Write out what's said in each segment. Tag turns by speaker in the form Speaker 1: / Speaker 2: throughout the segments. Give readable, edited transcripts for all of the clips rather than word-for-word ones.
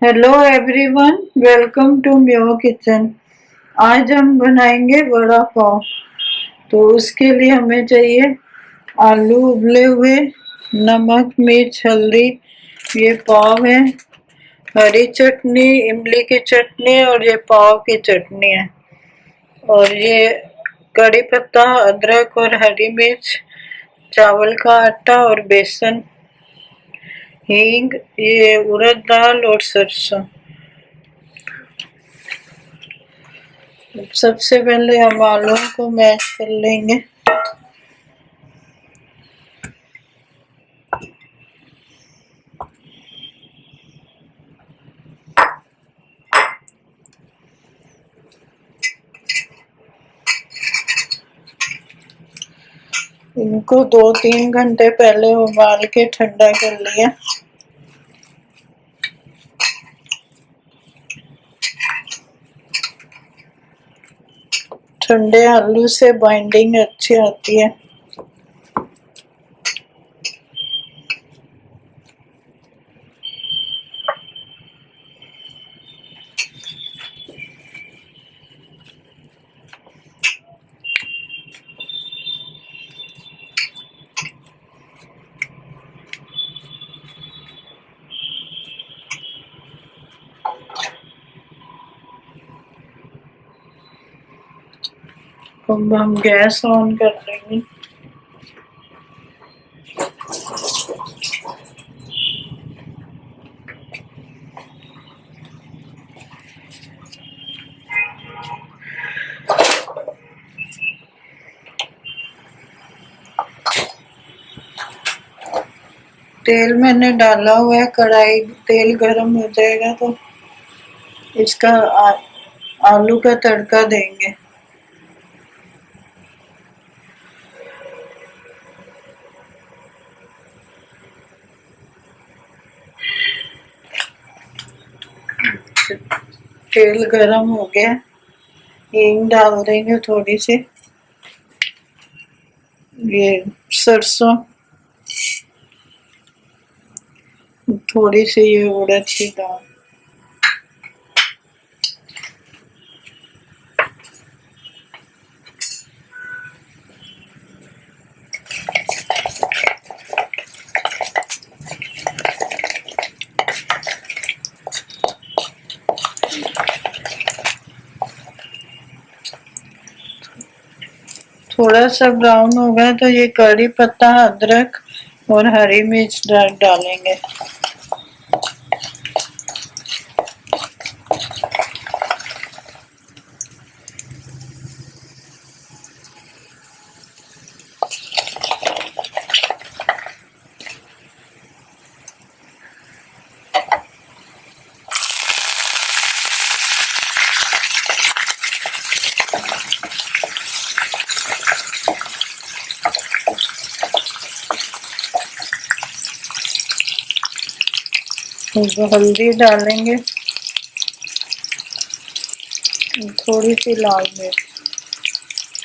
Speaker 1: Hello everyone, welcome to म्योर kitchen. आज हम बनाएंगे वड़ा पाव। तो उसके लिए हमें चाहिए आलू उबले हुए, नमक, मिर्च, हल्दी। ये पाव है, हरी चटनी, इमली की चटनी और ये पाव की चटनी है। और ये कड़ी पत्ता, अदरक और हरी मिर्च, चावल का आटा और बेसन, हींग, ये उड़द दाल और सरसों। सबसे पहले हम आलू को मैश कर लेंगे। इनको 2-3 घंटे पहले उबाल के ठंडा कर लिया। ठंडे आलू से बाइंडिंग अच्छी आती है। अब हम गैस ऑन कर लेंगे। तेल मैंने डाला हुआ है, कढ़ाई तेल गरम हो जाएगा तो इसका आलू का तड़का देंगे। तेल गरम हो गया, हींग डाल देंगे थोड़ी सी, ये सरसों, थोड़ी सी ये उड़द की दाल। थोड़ा सा ब्राउन होगा तो ये कड़ी पत्ता, अदरक और हरी मिर्च डालेंगे। हल्दी डालेंगे, थोड़ी सी लाल मिर्च,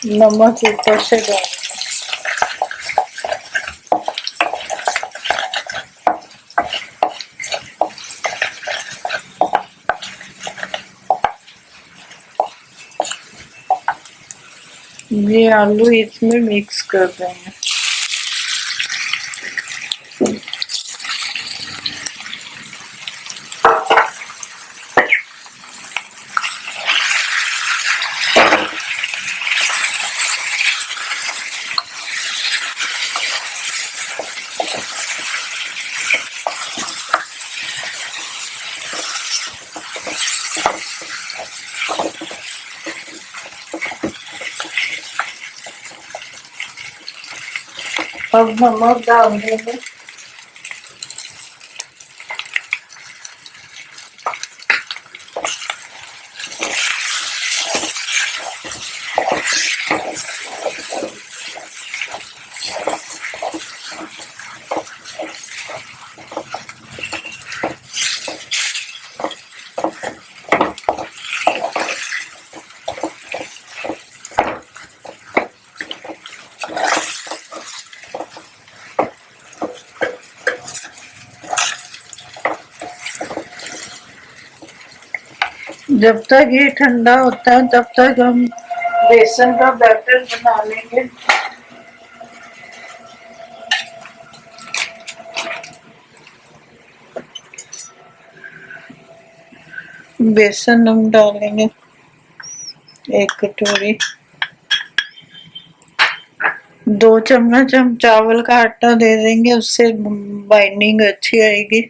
Speaker 1: नमक ऊपर से डालेंगे। ये आलू इसमें मिक्स कर देंगे। अब नमक डाल देंगे। जब तक ये ठंडा होता है तब तक हम बेसन का बैटर बना लेंगे। बेसन हम डालेंगे 1 कटोरी। 2 चम्मच हम चावल का आटा दे देंगे, उससे बाइंडिंग अच्छी आएगी।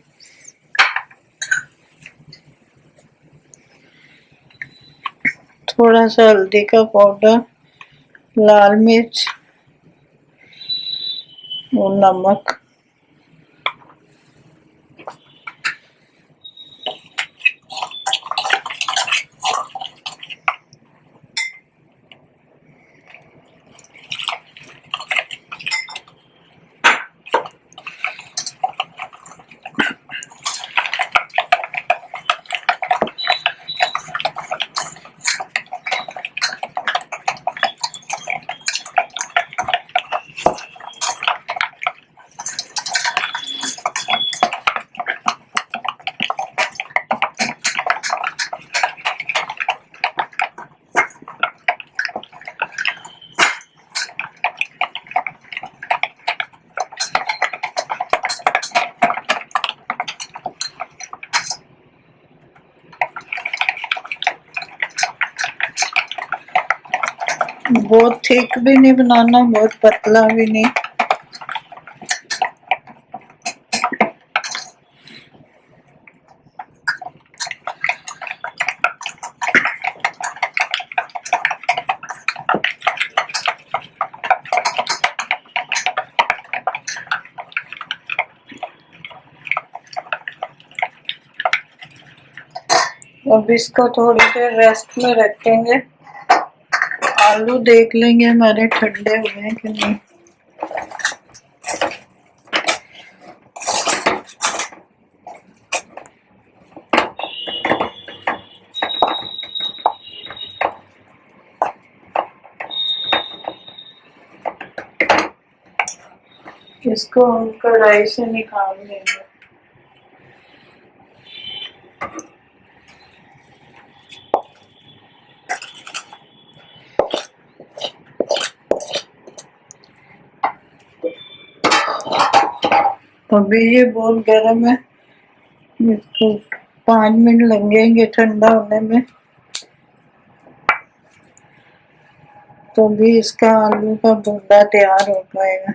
Speaker 1: थोड़ा सा हल्दी का पाउडर, लाल मिर्च और नमक। बहुत थिक भी नहीं बनाना, बहुत पतला भी नहीं। अब इसको थोड़ी देर रेस्ट में रखेंगे। आलू देख लेंगे हमारे ठंडे हुए हैं कि नहीं। इसको हम कढ़ाई से निकाल लेंगे। अभी ये बहुत गर्म है, इसको 5 मिनट लगेंगे ठंडा होने में, तो भी इसका आलू का बूंदा तैयार हो पाएगा।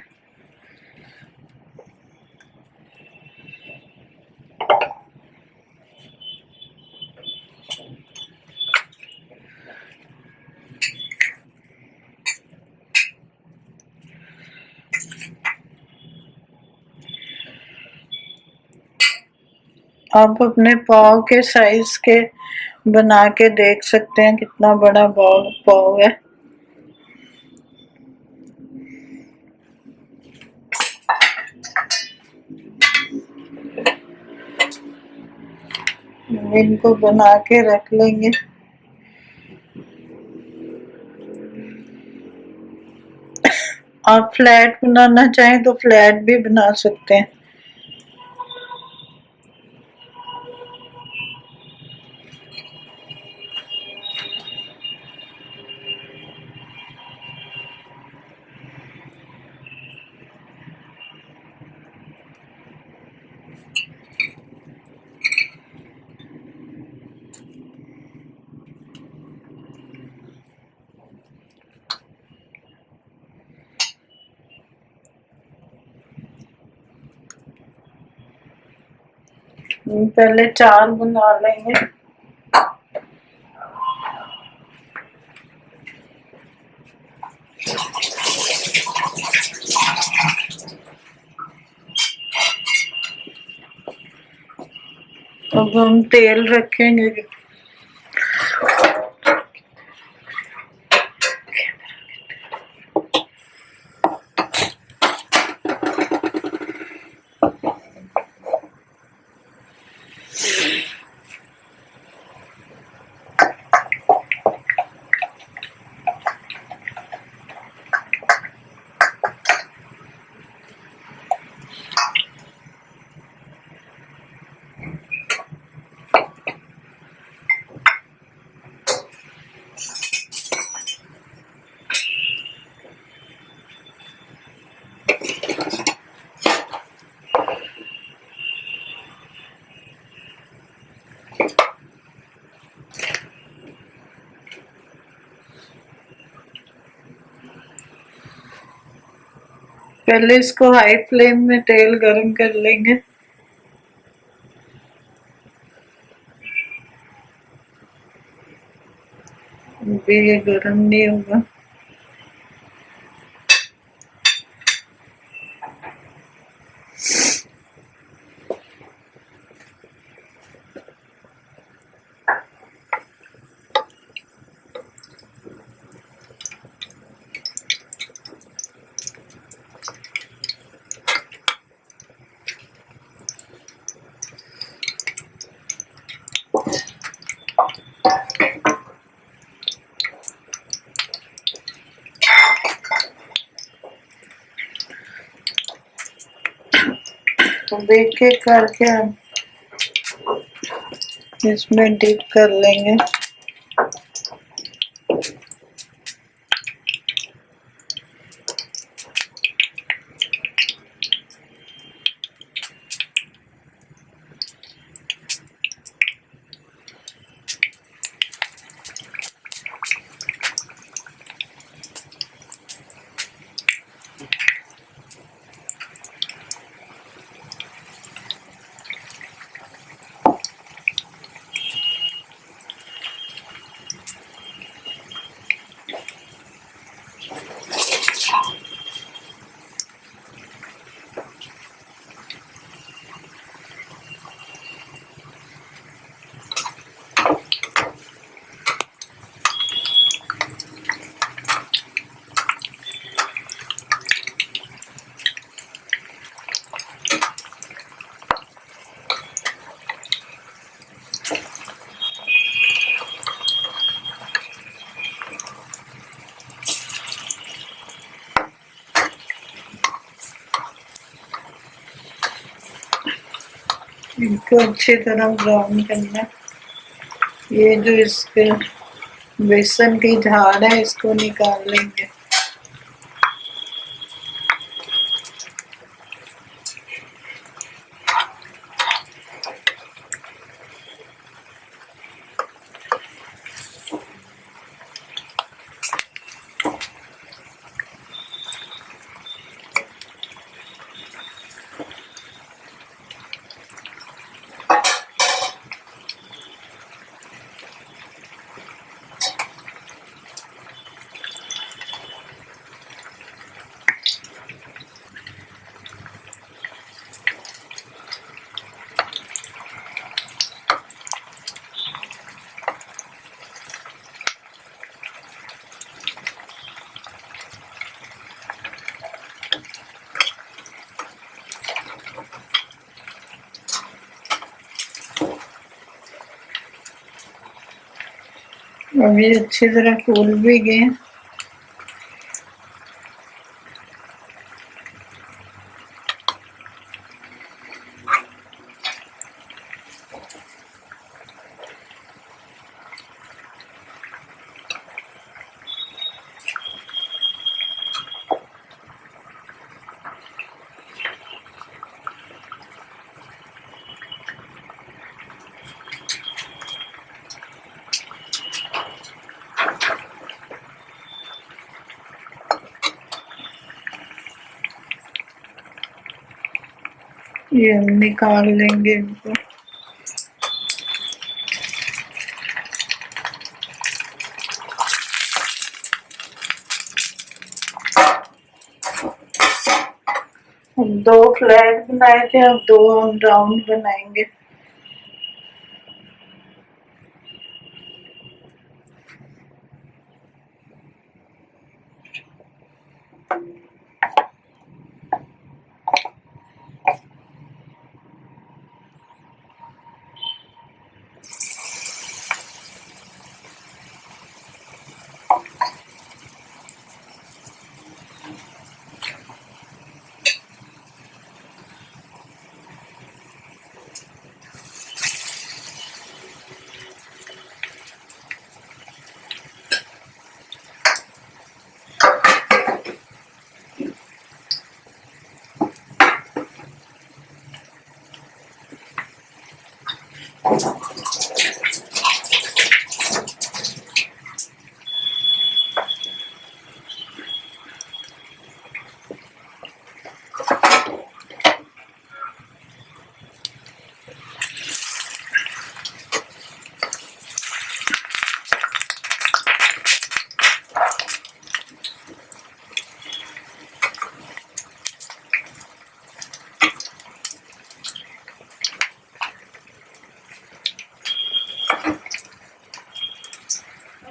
Speaker 1: आप अपने पाव के साइज के बना के देख सकते हैं कितना बड़ा पाव है। इनको बना के रख लेंगे। आप फ्लैट बनाना चाहें तो फ्लैट भी बना सकते हैं। पहले 4 बना लेंगे। अब हम तेल रखेंगे। पहले इसको हाई फ्लेम में तेल गरम कर लेंगे। अभी ये गरम नहीं होगा। एक एक करके हम इसमें डिप कर लेंगे। इनको अच्छी तरह ब्राउन करना। ये जो इसके बेसन की झाड़ है इसको निकाल लेंगे। अभी अच्छी तरह फूल भी गए। ये हम निकाल लेंगे इनको। हम 2 फ्लैट बनाए थे, अब 2 हम राउंड बनाएंगे।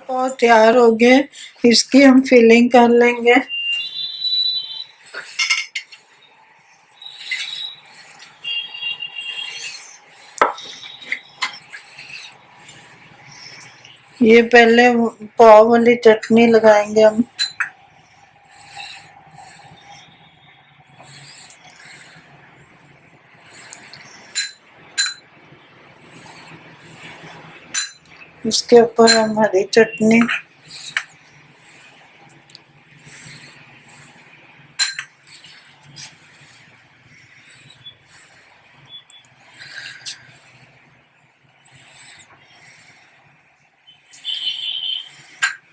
Speaker 1: पाव तैयार हो गए, इसकी हम फिलिंग कर लेंगे। ये पहले पाव वाली चटनी लगाएंगे हम। उसके ऊपर हम हरी चटनी,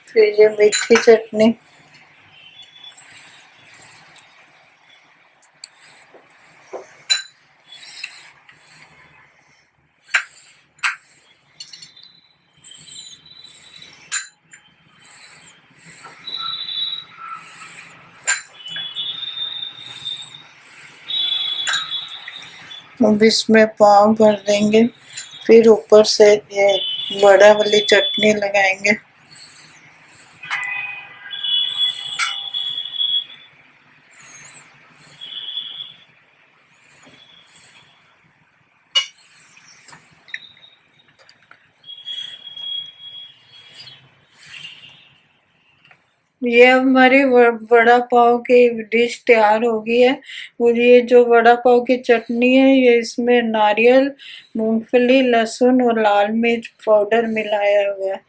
Speaker 1: फिर ये मीठी चटनी, अब इसमें पाव भर देंगे, फिर ऊपर से ये बड़ा वाली चटनी लगाएंगे। ये हमारी वड़ा पाव की डिश तैयार हो गई है। और ये जो वड़ा पाव की चटनी है, ये इसमें नारियल, मूंगफली, लहसुन और लाल मिर्च पाउडर मिलाया हुआ है।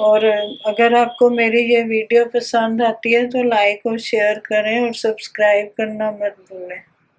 Speaker 1: और अगर आपको मेरी ये वीडियो पसंद आती है तो लाइक और शेयर करें और सब्सक्राइब करना मत भूलें।